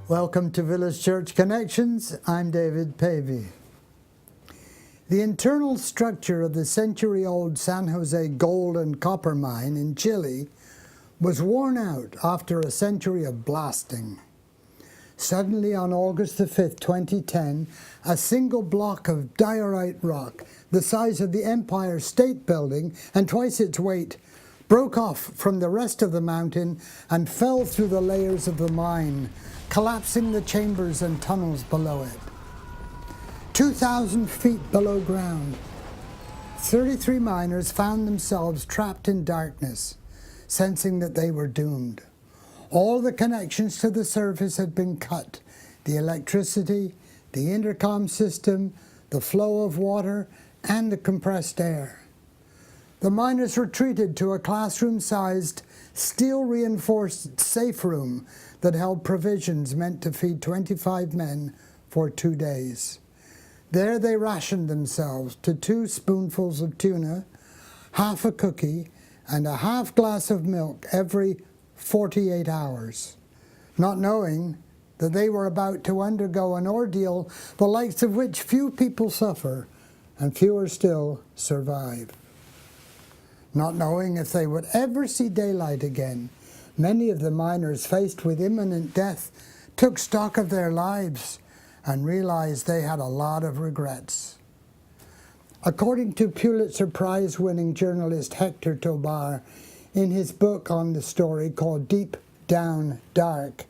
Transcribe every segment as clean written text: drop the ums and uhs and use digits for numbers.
Welcome to Village Church Connections. I'm David Pavey. The internal structure of the century-old San Jose gold and copper mine in Chile was worn out after a century of blasting. Suddenly, on August the 5th, 2010, a single block of diorite rock, the size of the Empire State Building and twice its weight, broke off from the rest of the mountain and fell through the layers of the mine, collapsing the chambers and tunnels below it. 2,000 feet below ground, 33 miners found themselves trapped in darkness, sensing that they were doomed. All the connections to the surface had been cut: the electricity, the intercom system, the flow of water, and the compressed air. The miners retreated to a classroom-sized, steel-reinforced safe room that held provisions meant to feed 25 men for 2 days. There they rationed themselves to 2 spoonfuls of tuna, half a cookie, and a half glass of milk every 48 hours, not knowing that they were about to undergo an ordeal the likes of which few people suffer and fewer still survive. Not knowing if they would ever see daylight again, many of the miners, faced with imminent death, took stock of their lives and realized they had a lot of regrets. According to Pulitzer Prize-winning journalist Hector Tobar, in his book on the story called Deep Down Dark,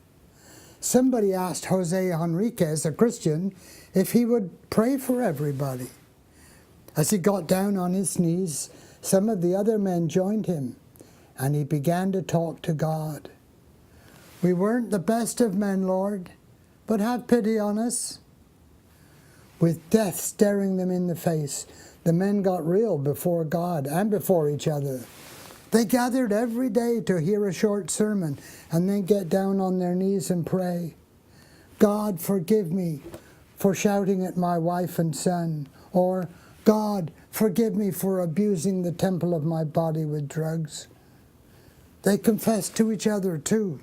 somebody asked Jose Enriquez, a Christian, if he would pray for everybody. As he got down on his knees, some of the other men joined him, and he began to talk to God. "We weren't the best of men, Lord, but have pity on us." With death staring them in the face, the men got real before God and before each other. They gathered every day to hear a short sermon and then get down on their knees and pray. "God, forgive me for shouting at my wife and son," or "God, forgive me for abusing the temple of my body with drugs." They confessed to each other too.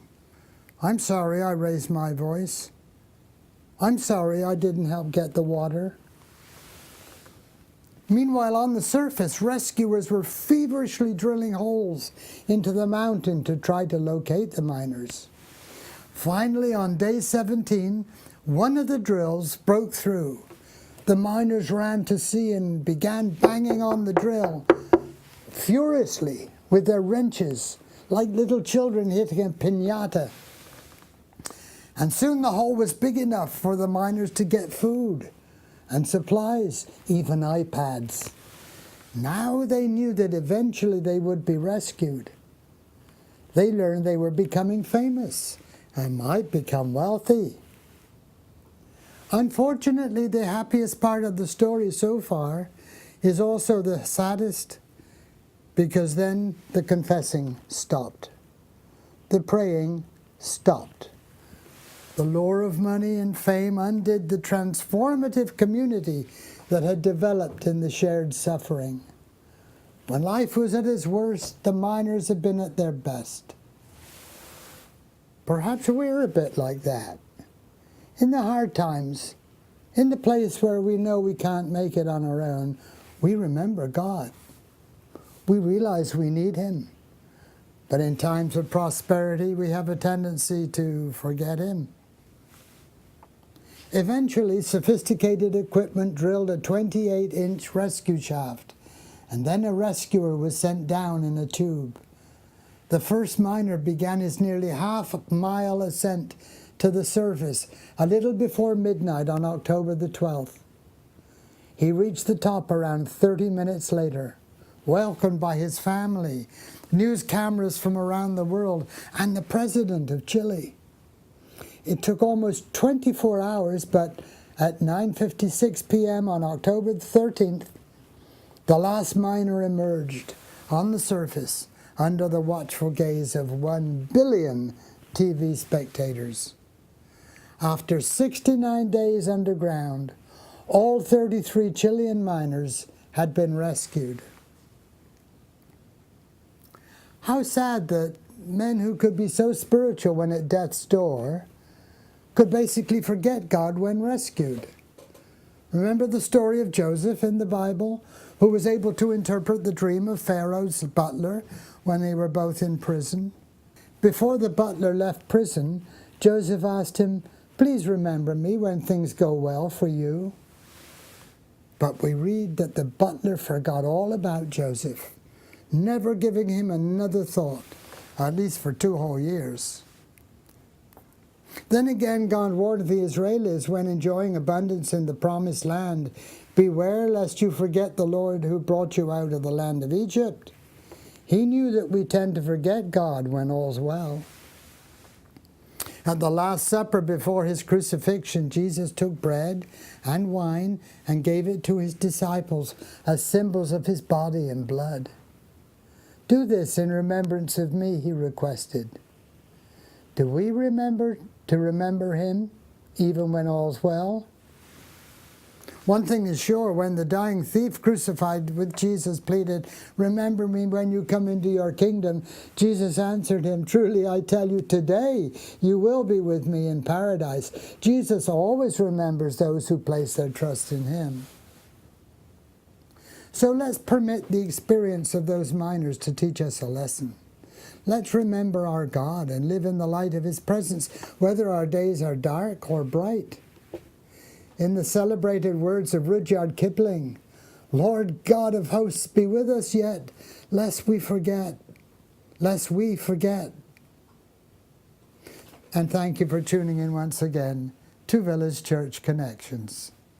"I'm sorry I raised my voice. I'm sorry I didn't help get the water." Meanwhile, on the surface, rescuers were feverishly drilling holes into the mountain to try to locate the miners. Finally, on day 17, one of the drills broke through. The miners ran to see and began banging on the drill furiously with their wrenches, like little children hitting a piñata. And soon the hole was big enough for the miners to get food and supplies, even iPads. Now they knew that eventually they would be rescued. They learned they were becoming famous and might become wealthy. Unfortunately, the happiest part of the story so far is also the saddest, because then the confessing stopped. The praying stopped. The lure of money and fame undid the transformative community that had developed in the shared suffering. When life was at its worst, the miners had been at their best. Perhaps we're a bit like that. In the hard times, in the place where we know we can't make it on our own, we remember God. We realize we need Him. But in times of prosperity, we have a tendency to forget Him. Eventually, sophisticated equipment drilled a 28-inch rescue shaft, and then a rescuer was sent down in a tube. The first miner began his nearly half-mile ascent to the surface a little before midnight on October the 12th. He reached the top around 30 minutes later, welcomed by his family, news cameras from around the world, and the President of Chile. It took almost 24 hours, but at 9:56 p.m. on October 13th, the last miner emerged on the surface under the watchful gaze of 1 billion TV spectators. After 69 days underground, all 33 Chilean miners had been rescued. How sad that men who could be so spiritual when at death's door could basically forget God when rescued. Remember the story of Joseph in the Bible, who was able to interpret the dream of Pharaoh's butler when they were both in prison? Before the butler left prison, Joseph asked him, "Please remember me when things go well for you." But we read that the butler forgot all about Joseph, never giving him another thought, at least for 2 whole years. Then again, God warned the Israelis when enjoying abundance in the promised land, "Beware lest you forget the Lord who brought you out of the land of Egypt." He knew that we tend to forget God when all's well. At the Last Supper before his crucifixion, Jesus took bread and wine and gave it to his disciples as symbols of his body and blood. "Do this in remembrance of me," he requested. Do we remember to remember him even when all's well? One thing is sure, when the dying thief crucified with Jesus pleaded, "Remember me when you come into your kingdom," Jesus answered him, "Truly I tell you, today you will be with me in paradise." Jesus always remembers those who place their trust in him. So let's permit the experience of those miners to teach us a lesson. Let's remember our God and live in the light of his presence, whether our days are dark or bright. In the celebrated words of Rudyard Kipling, "Lord God of hosts, be with us yet, lest we forget. And thank you for tuning in once again to Village Church Connections.